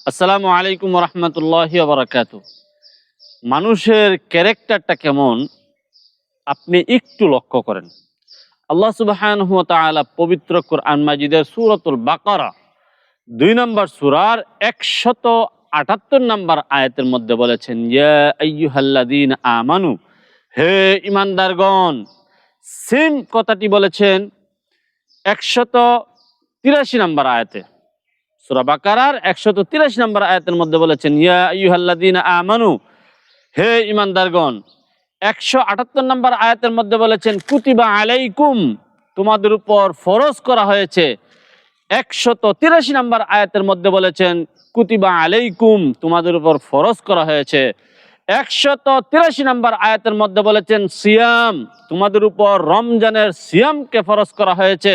আসসালামু আলাইকুম রহমতুল্লাহি ওয়া বারাকাতুহু। মানুষের ক্যারেক্টারটা কেমন আপনি একটু লক্ষ্য করেন। আল্লাহ সুবহানাহু ওয়া তাআলা পবিত্র কোরআন মাজিদের সূরাতুল বাকারা ২ নম্বর সূরার ১৭৮ নম্বর আয়াতের মধ্যে বলেছেন, ইয়া আইয়ুহাল্লাযীনা আমানু, হে ঈমানদারগণ। সেম কথাটি বলেছেন ১৮৩ নম্বর আয়াতে। সূরা বাকারার ১৮৩ নম্বর আয়াতের মধ্যে বলেছেন, ইয়া আইয়ুহাল্লাযীনা আমানু, হে ঈমানদারগণ। ১৭৮ নম্বর আয়াতের মধ্যে বলেছেন, কুতিবা আলাইকুম, তোমাদের উপর ফরজ করা হয়েছে। ১৮৩ নম্বর আয়াতের মধ্যে বলেছেন, কুতিবা আলাইকুম, তোমাদের উপর ফরজ করা হয়েছে। ১৮৩ নম্বর আয়াতের মধ্যে বলেছেন, সিয়াম, তোমাদের উপর রমজানের সিয়ামকে ফরজ করা হয়েছে।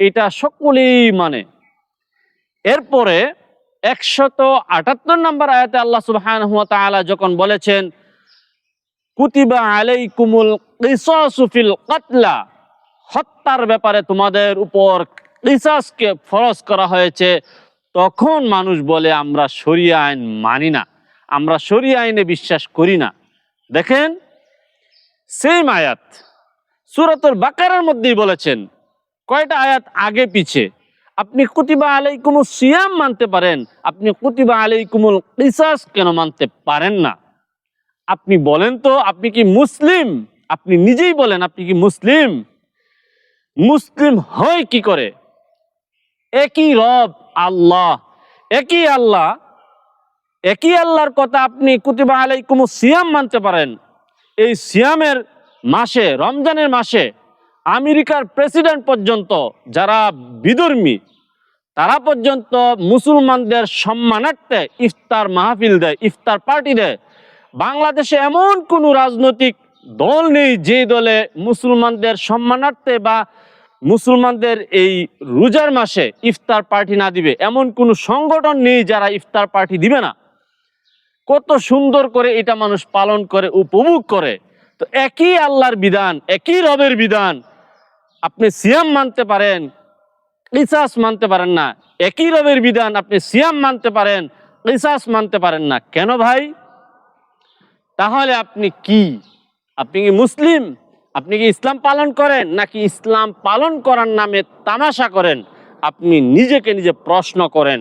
এটা সকলেই মানে। এরপরে ১৭৭ নম্বর আয়াতে আল্লাহ সুবহানাহু ওয়া তাআলা যখন বলেছেন, কুতিবা আলাইকুমুল কিসাসু ফিল কাতলা, হত্যার ব্যাপারে তোমাদের উপর কিসাসকে ফরজ করা হয়েছে, তখন মানুষ বলে আমরা শরিয়া আইন মানি না, আমরা শরিয়া আইনে বিশ্বাস করি না। দেখেন, সেম আয়াত সূরাতুল বাকারার মধ্যেই বলেছেন, কয়টা আয়াত আগে পিছে। আপনি কুতিবা আলাইকুমুস সিয়াম মানতে পারেন, আপনি কুতিবা আলাইকুমুল কিসাস কেন মানতে পারেন না? আপনি বলেন তো, আপনি কি মুসলিম? আপনি নিজেই বলেন, আপনি কি মুসলিম? মুসলিম হয় কি করে? একই রব আল্লাহ, একই আল্লাহ, একই আল্লাহর কথা আপনি কুতিবা আলাইকুমুস সিয়াম মানতে পারেন। এই সিয়ামের মাসে, রমজানের মাসে আমেরিকার প্রেসিডেন্ট পর্যন্ত, যারা বিধর্মী, তারা পর্যন্ত মুসলমানদের সম্মানার্থে ইফতার মাহফিল দেয়, ইফতার পার্টি দেয়। বাংলাদেশে এমন কোনো রাজনৈতিক দল নেই যে দলে মুসলমানদের সম্মানার্থে বা মুসলমানদের এই রোজার মাসে ইফতার পার্টি না দিবে। এমন কোনো সংগঠন নেই যারা ইফতার পার্টি দিবে না। কত সুন্দর করে এটা মানুষ পালন করে, উপভোগ করে। তো একই আল্লাহর বিধান, একই রবের বিধান, আপনি সিয়াম মানতে পারেন, কিসাস মানতে পারেন না। একই রবের বিধান, আপনি সিয়াম মানতে পারেন, কিসাস মানতে পারেন না। কেন ভাই? তাহলে আপনি কি? আপনি কি মুসলিম? আপনি কি ইসলাম পালন করেন, নাকি ইসলাম পালন করার নামে তামাশা করেন? আপনি নিজেকে নিজে প্রশ্ন করেন।